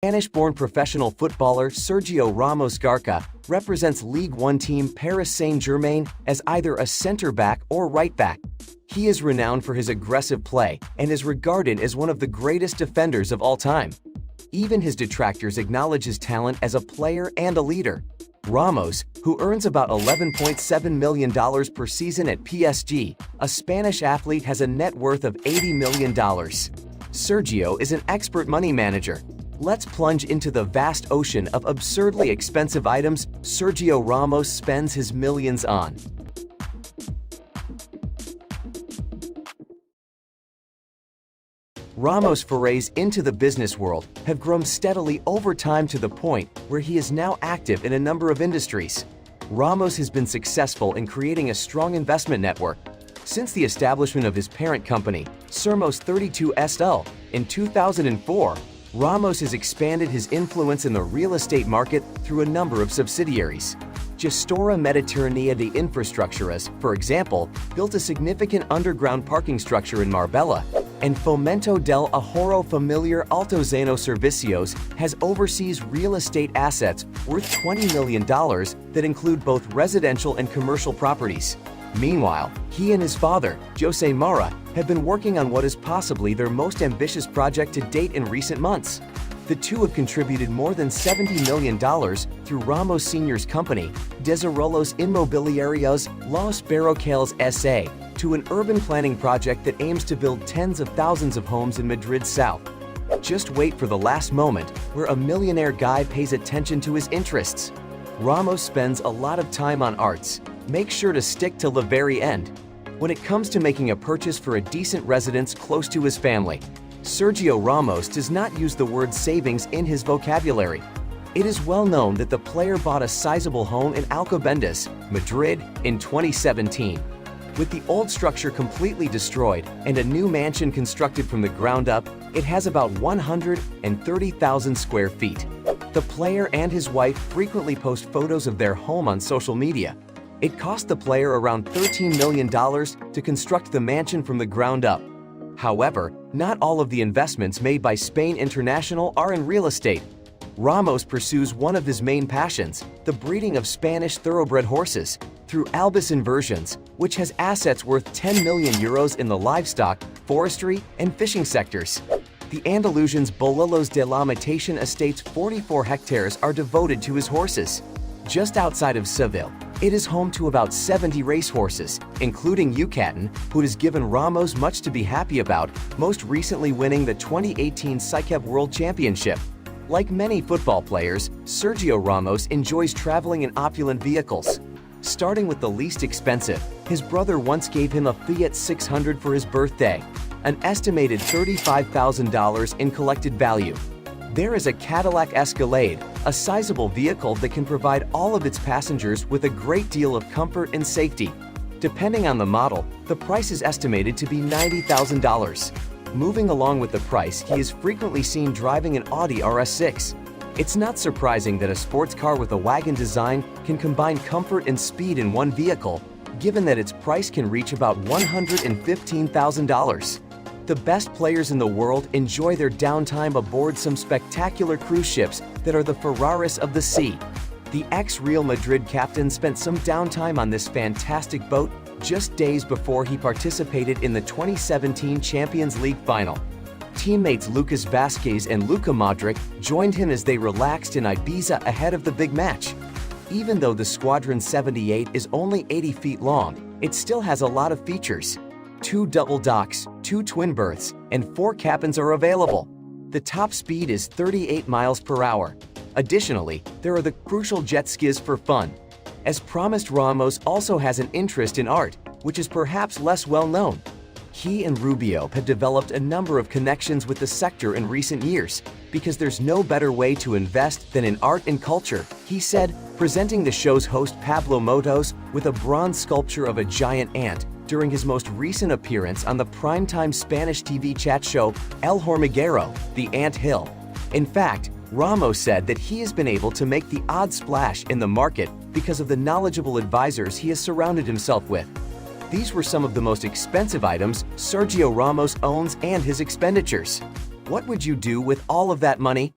Spanish-born professional footballer Sergio Ramos Garca represents League One team Paris Saint-Germain as either a center-back or right-back. He is renowned for his aggressive play and is regarded as one of the greatest defenders of all time. Even his detractors acknowledge his talent as a player and a leader. Ramos, who earns about $11.7 million per season at PSG, a Spanish athlete, has a net worth of $80 million. Sergio is an expert money manager. Let's plunge into the vast ocean of absurdly expensive items Sergio Ramos spends his millions on. Ramos' forays into the business world have grown steadily over time to the point where he is now active in a number of industries. Ramos has been successful in creating a strong investment network. Since the establishment of his parent company, Sermos 32 SL, in 2004, Ramos has expanded his influence in the real estate market through a number of subsidiaries. Gestora Mediterránea de Infraestructuras, for example, built a significant underground parking structure in Marbella, and Fomento del Ahorro Familiar Altozano Servicios has overseas real estate assets worth $20 million that include both residential and commercial properties. Meanwhile, he and his father, Jose Mara, have been working on what is possibly their most ambitious project to date in recent months. The two have contributed more than $70 million through Ramos Sr.'s company, Desarrollos Inmobiliarios Los Barrocales S.A., to an urban planning project that aims to build tens of thousands of homes in Madrid's south. Just wait for the last moment where a millionaire guy pays attention to his interests. Ramos spends a lot of time on arts. Make sure to stick to the very end. When it comes to making a purchase for a decent residence close to his family, Sergio Ramos does not use the word savings in his vocabulary. It is well known that the player bought a sizable home in Alcobendas, Madrid, in 2017. With the old structure completely destroyed and a new mansion constructed from the ground up, it has about 130,000 square feet. The player and his wife frequently post photos of their home on social media. It cost the player around $13 million to construct the mansion from the ground up. However, not all of the investments made by Spain International are in real estate. Ramos pursues one of his main passions, the breeding of Spanish thoroughbred horses, through Albus Inversions, which has assets worth €10 million in the livestock, forestry, and fishing sectors. The Andalusian's Bolillos de la Matación estate's 44 hectares are devoted to his horses. Just outside of Seville, it is home to about 70 racehorses, including Yucatan, who has given Ramos much to be happy about, most recently winning the 2018 Cycab World Championship. Like many football players, Sergio Ramos enjoys traveling in opulent vehicles. Starting with the least expensive, his brother once gave him a Fiat 600 for his birthday, an estimated $35,000 in collected value. There is a Cadillac Escalade, a sizable vehicle that can provide all of its passengers with a great deal of comfort and safety. Depending on the model, the price is estimated to be $90,000. Moving along with the price, he is frequently seen driving an Audi RS6. It's not surprising that a sports car with a wagon design can combine comfort and speed in one vehicle, given that its price can reach about $115,000. The best players in the world enjoy their downtime aboard some spectacular cruise ships that are the Ferraris of the sea. The ex-Real Madrid captain spent some downtime on this fantastic boat just days before he participated in the 2017 Champions League final. Teammates Lucas Vázquez and Luka Modric joined him as they relaxed in Ibiza ahead of the big match. Even though the Squadron 78 is only 80 feet long, it still has a lot of features. 2 double docks, 2 twin berths, and 4 cabins are available. The top speed is 38 miles per hour. Additionally, there are the crucial jet skis for fun. As promised, Ramos also has an interest in art, which is perhaps less well known. He and Rubio have developed a number of connections with the sector in recent years, because there's no better way to invest than in art and culture, he said, presenting the show's host Pablo Motos with a bronze sculpture of a giant ant during his most recent appearance on the primetime Spanish TV chat show El Hormiguero, The Ant Hill. In fact, Ramos said that he has been able to make the odd splash in the market because of the knowledgeable advisors he has surrounded himself with. These were some of the most expensive items Sergio Ramos owns and his expenditures. What would you do with all of that money?